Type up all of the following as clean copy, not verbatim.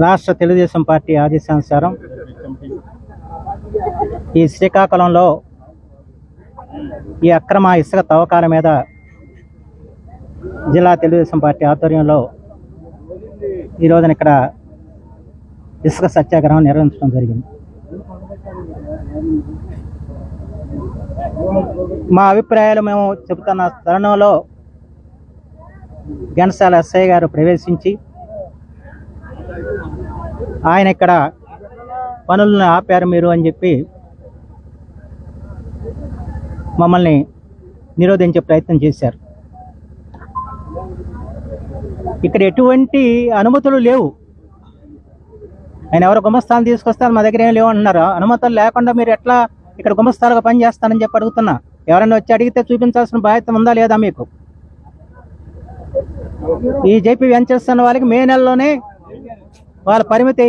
రాష్ట్ర తెలుగుదేశం పార్టీ ఆదేశానుసారం ఈ శ్రీకాకుళంలో ఈ అక్రమ ఇసుక తవ్వకాల మీద జిల్లా తెలుగుదేశం పార్టీ ఆధ్వర్యంలో ఈ రోజున ఇక్కడ ఇసుక సత్యాగ్రహం నిర్వహించడం జరిగింది. మా అభిప్రాయాలు మేము చెబుతున్న తరుణంలో ఘంటసాల ఎస్ఐ గారు ప్రవేశించి ఆయన ఇక్కడ పనులను ఆపారు మీరు అని చెప్పి మమ్మల్ని నిరోధించే ప్రయత్నం చేశారు. ఇక్కడ ఎటువంటి అనుమతులు లేవు. ఆయన ఎవరు గుమస్తాలను తీసుకొస్తారు, మా దగ్గర ఏం లేవు అంటున్నారు. అనుమతులు లేకుండా మీరు ఎట్లా ఇక్కడ గుమస్తాలుగా పనిచేస్తానని చెప్పి అడుగుతున్నా. ఎవరైనా వచ్చి అడిగితే చూపించాల్సిన బాధ్యత ఉందా లేదా మీకు? ఈ జేపీ వెంచర్స్ అన్న వాళ్ళకి మే నెలలోనే వాళ్ళ పరిమితి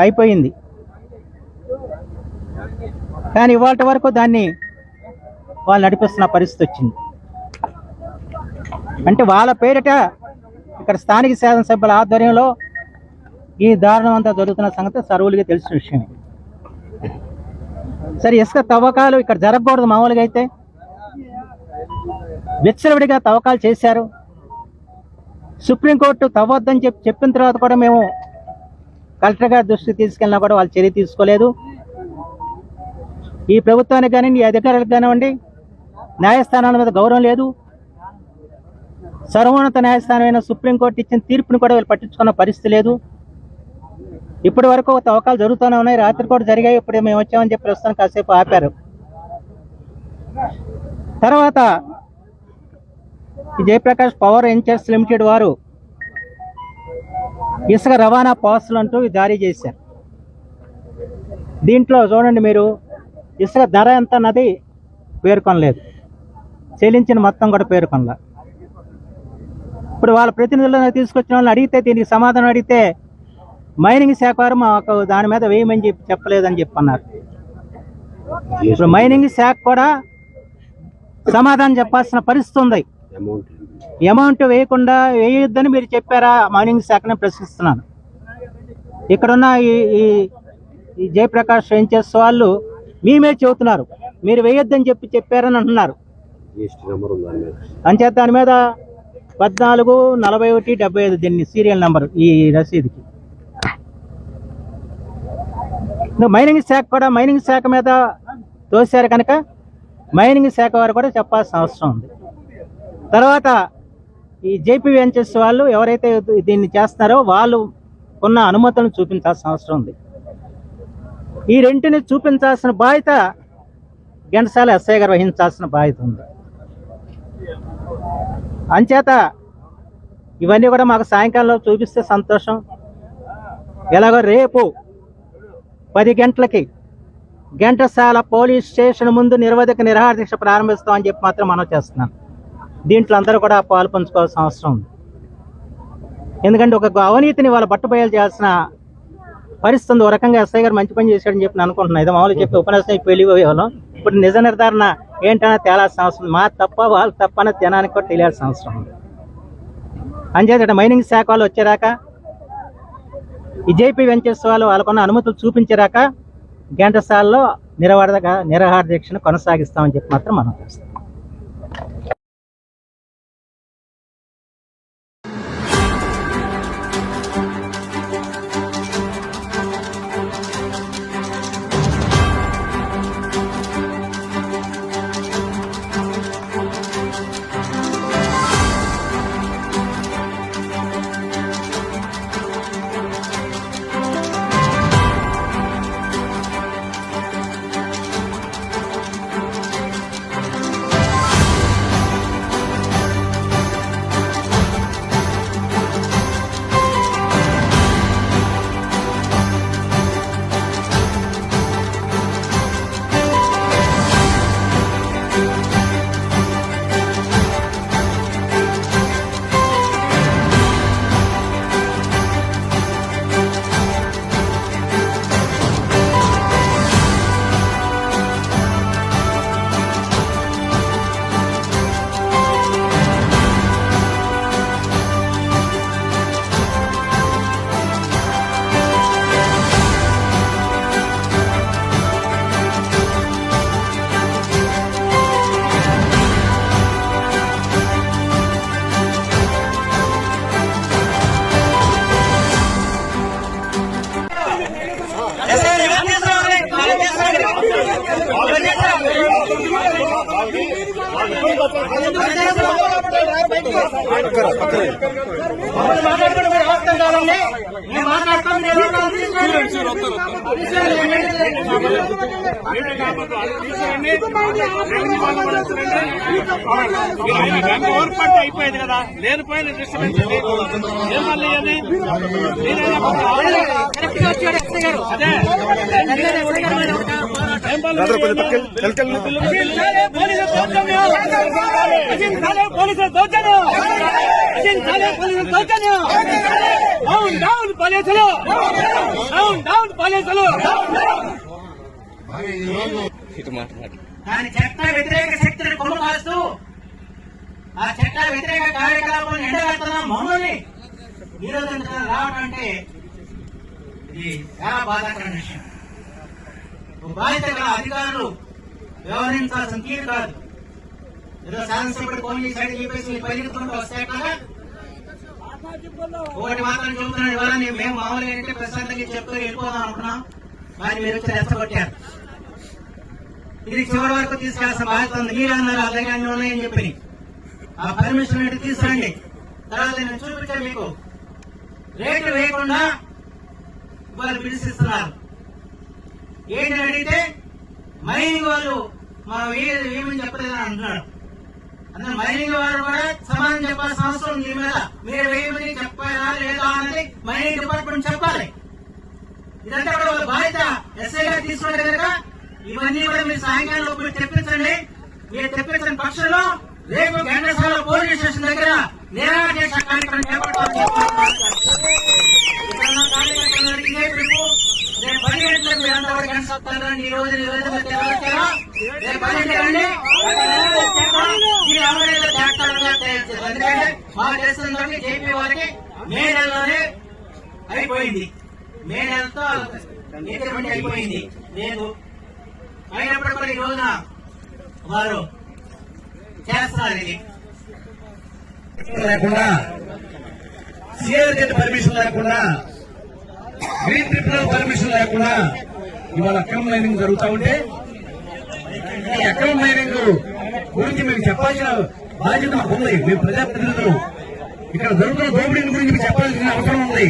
అయిపోయింది, కానీ ఇవాళ వరకు దాన్ని వాళ్ళు నడిపిస్తున్న పరిస్థితి వచ్చింది. అంటే వాళ్ళ పేరిట ఇక్కడ స్థానిక శాసనసభ్యుల ఆధ్వర్యంలో ఈ దారుణం అంతా జరుగుతున్న సంగతి సర్వులకి తెలిసిన విషయమే. సరే, ఇసుక తవ్వకాలు ఇక్కడ జరగకూడదు. మామూలుగా అయితే విచ్చలవిడిగా తవ్వకాలు చేశారు. సుప్రీంకోర్టు తవ్వద్దని చెప్పిన తర్వాత కూడా మేము కలెక్టర్ గారి దృష్టికి తీసుకెళ్ళినా కూడా వాళ్ళు చర్య తీసుకోలేదు. ఈ ప్రభుత్వానికి కానివ్వండి, ఈ అధికారులకు కానివ్వండి, న్యాయస్థానాల మీద గౌరవం లేదు. సర్వోన్నత న్యాయస్థానమైన సుప్రీంకోర్టు ఇచ్చిన తీర్పుని కూడా వీళ్ళు పట్టించుకున్న పరిస్థితి లేదు. ఇప్పటి వరకు తవ్వకాలు జరుగుతూనే ఉన్నాయి. రాత్రి కూడా జరిగాయి. ఇప్పుడే మేము వచ్చామని చెప్పి ప్రస్తుతం కాసేపు ఆపారు. తర్వాత ఈ జయప్రకాష్ పవర్ వెంచర్స్ లిమిటెడ్ వారు ఇసుక రవాణా పాసులు అంటూ జారీ చేశారు. దీంట్లో చూడండి మీరు, ఇసుక ధర ఎంత అన్నది పేర్కొనలేదు, చెల్లించిన మొత్తం కూడా పేర్కొనలేదు. ఇప్పుడు వాళ్ళ ప్రతినిధులను తీసుకొచ్చిన వాళ్ళని అడిగితే, దీనికి సమాధానం అడిగితే మైనింగ్ శాఖ వారు మాకు దాని మీద వేయమని చెప్పలేదని చెప్పన్నారు. ఇప్పుడు మైనింగ్ శాఖ కూడా సమాధానం చెప్పాల్సిన పరిస్థితి ఉంది. అమౌంట్ వేయొద్దని మీరు చెప్పారా? మైనింగ్ శాఖని ప్రశ్నిస్తున్నాను. ఇక్కడున్న ఈ జయప్రకాష్ వెంచర్స్ వాళ్ళు మేమే చెబుతున్నారు, మీరు వేయొద్దని చెప్పారని అంటున్నారు. అంచేత దాని మీద 144175 దీన్ని సీరియల్ నెంబర్ ఈ రసీదుకి. మైనింగ్ శాఖ మీద తోశారు కనుక మైనింగ్ శాఖ వారు కూడా చెప్పాల్సిన అవసరం ఉంది. తర్వాత ఈ జేపీ వెంచర్స్ వాళ్ళు ఎవరైతే దీన్ని చేస్తున్నారో వాళ్ళు ఉన్న అనుమతులను చూపించాల్సిన అవసరం ఉంది. ఈ రెంటిని చూపించాల్సిన బాధ్యత ఘంటసాల ఎస్ఐ గారు వహించాల్సిన బాధ్యత ఉంది. అంచేత ఇవన్నీ కూడా మాకు సాయంకాలంలో చూపిస్తే సంతోషం. ఎలాగో రేపు 10 గంటలకి ఘంటసాల పోలీస్ స్టేషన్ ముందు నిరవధిక నిరాహార దీక్ష ప్రారంభిస్తామని చెప్పి మాత్రం మనం చేస్తున్నాం. దీంట్లో అందరూ కూడా పాలు పంచుకోవాల్సిన అవసరం ఉంది. ఎందుకంటే ఒక అవినీతిని వాళ్ళ బట్టబయలు చేయాల్సిన పరిస్థితి ఉంది. ఒక రకంగా ఎస్ఐ గారు మంచి పని చేశాడని చెప్పి నేను అనుకుంటున్నాను. ఇది మామూలు చెప్పి ఉపన్యాసం వెళ్ళిపోయేవాళ్ళం. ఇప్పుడు నిజ నిర్ధారణ ఏంటనే తేలాల్సిన అవసరం, మా తప్ప వాళ్ళు తప్ప అనేది జనానికి కూడా తెలియాల్సిన అవసరం ఉంది. అంచేత మైనింగ్ శాఖ వాళ్ళు వచ్చేరాక, ఈ జేపీ వెంచర్స్ వాళ్ళు వాళ్ళకున్న అనుమతులు చూపించేరాక ఘంటసాలలో నిరాహార దీక్షను కొనసాగిస్తామని చెప్పి మాత్రం మనం చేస్తాం. అయిపోయింది కదా, లేనిపోయిన డిస్టర్బెన్స్ పోలీసుల దౌర్జన్యం, డౌన్ డౌన్ పోలీసులు, డౌన్ డౌన్ పోలీసులు. దాని చట్ట వ్యతిరేక శక్తిని కొనుకాస్తూ ఆ చట్ట వ్యతిరేక కార్యకలాపాలను ఎండగడుతున్న మమ్మల్ని ఈరోజు రావడం అంటే ఇది చాలా బాధాకరమైన విషయం. బాధ్యత గల అధికారులు వ్యవహరించాల్సిన తీరు కాదు. ఏదో శాసనసభ్యుడు పోనీ సైడ్ చెప్పేసి పరిగెత్తుకుంటూ వస్తే ఒకటి మాత్రం చెబుతున్నాను, ఇవాళ మేము మామూలుగా ఏంటంటే ప్రశాంతంగా చెప్తూ వెళ్ళిపోదాం అనుకున్నాం, కానీ మీరు వచ్చి రెచ్చగొట్టారు. ఇది చివరి వరకు తీసుకెళ్లాల్సిన బాధ్యత ఉంది. మీరు అన్నారు అలాగే అన్ని ఉన్నాయని చెప్పి ఆ పర్మిషన్ ఏంటి తీసుకురండి, తర్వాత నేను చూపించాను మీకు. రేట్లు వేయకుండా వాళ్ళు పిలిచిస్తున్నారు. ఏంటి అడిగితే మైనింగ్ వాళ్ళు మనం ఏమని చెప్పలేదని అంటున్నాడు. అందులో మైనింగ్ వాళ్ళు కూడా సమాధానం చెప్పాల్సిన అవసరం ఉంది. దీని మీద మీరు వేయమని చెప్పారా లేదా అన్నది మైనింగ్ డిపార్ట్మెంట్ చెప్పాలి. ఇదంతా కూడా వాళ్ళ బాధ్యత. ఎస్ఐ గారు తీసుకుంటే కనుక ఇవన్నీ కూడా మీరు సాయంకాలం లోపు తెప్పించండి. మీరు తెప్పించిన పక్షంలో రేపు ఘంటసాల పోలీస్ స్టేషన్ దగ్గర నిరాహార దీక్ష కార్యక్రమం చేపట్టాలని రేపు 10 గంటలకు మీరంతా కూడా గంటస్తారని ఈ రోజు నివేదిక తెలవచ్చారా? రేపు 10 గంటలండి ఎందుకంటే మా దేశంలోని జేపీ వారికి మే నెలలోనే అయిపోయింది. మే నెలతో ఇంక్రిమెంట్ అయిపోయింది. లేదు అయినప్పుడు కూడా ఈ రోజున వారు చేస్తున్నారు. ఇది లేకుండా సిఆర్ జెట్ పర్మిషన్ లేకుండా గ్రీన్ ట్రిబ్యునల్ పర్మిషన్ లేకుండా ఇవాళ అక్రమ మైనింగ్ జరుగుతూ ఉంటే ఈ అక్రమ మైనింగ్ గురించి మీకు చెప్పాల్సిన బాధ్యత మాకు ఉంది. మేము ప్రజాప్రతినిధులు ఇక్కడ జరుగుతున్న దోపిడీల గురించి మీకు చెప్పాల్సిన అవసరం ఉంది.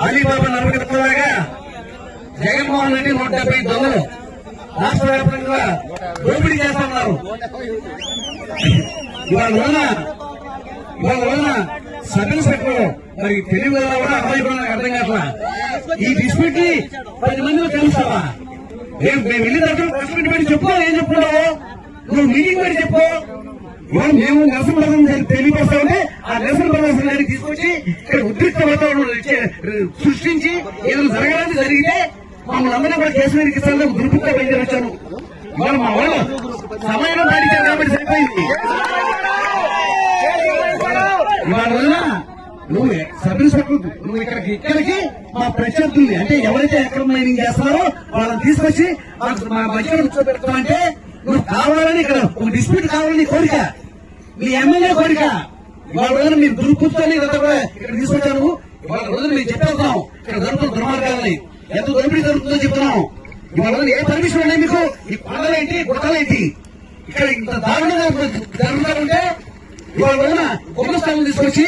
అలీబాబా నరకలాగా జగన్మోహన్ రెడ్డి 170 దొంగలు రాష్ట్ర వ్యాప్తంగా దోపిడీ చేస్తా ఉన్నారు. ఇవాళ వలన సబ్ ఇన్స్పెక్టర్ మరి తెలివి వల్ల కూడా అమ్మాయి నాకు అర్థం కావట్లా. ఈ డిస్ప్యూట్ ని 10 మందిలో తెలుస్తావా? మేము వెళ్ళిన దగ్గర ప్రెస్ మీట్ పెట్టి చెప్పు, ఏం చెప్పుకున్నావు నువ్వు మీటింగ్ పెట్టి చెప్పు. ఇవాళ మేము నిరసన ప్రదర్శన తెలియపరుస్తామంటే ఆ నిరసన ప్రదర్శన గారికి తీసుకొచ్చి ఇక్కడ ఉద్రిక్త వాతావరణం సృష్టించి ఏదైనా జరగాలని జరిగితే మమ్మల్ని అందరూ కూడా కేసు మీద ఇస్తాను దుర్పుగా బయలుదేరొచ్చాను. ఇవాళ మా వాళ్ళు సమయం పాటించారు కాబట్టి సరిపోయింది. ఇవాళ వల్ల నువ్వు సబ్ ఇన్స్పెక్టర్ నువ్వు ఇక్కడికి మా ప్రత్యర్థుల్ని అంటే ఎవరైతే అక్రమ మైనింగ్ చేస్తున్నారో వాళ్ళని తీసుకొచ్చి మా మధ్యలో కూర్చోబెడతామంటే నువ్వు కావాలని ఇక్కడ ఒక డిస్ప్యూట్ కావాలని కోరిక, మీ ఎమ్మెల్యే కోరిక. ఇవాళ రోజున మీరు దుర్పుని ఇదంతా కూడా ఇక్కడ తీసుకొచ్చాను. ఇవాళ రోజున మేము చెప్పేస్తున్నాం ఇక్కడ జరుగుతున్న దుర్మార్గాలని ఎంత దోపిడీ జరుగుతుందో చెప్తున్నాం. ఇవాళ రోజున ఏ పర్మిషన్ ఉన్నాయి మీకు? ఈ కొండలేంటి గుట్టలేంటి ఇక్కడ ఇంత దారుణంగా జరుగుతూ ఉంటే ఇవాళ రోజున కుటుంబ స్థానం తీసుకొచ్చి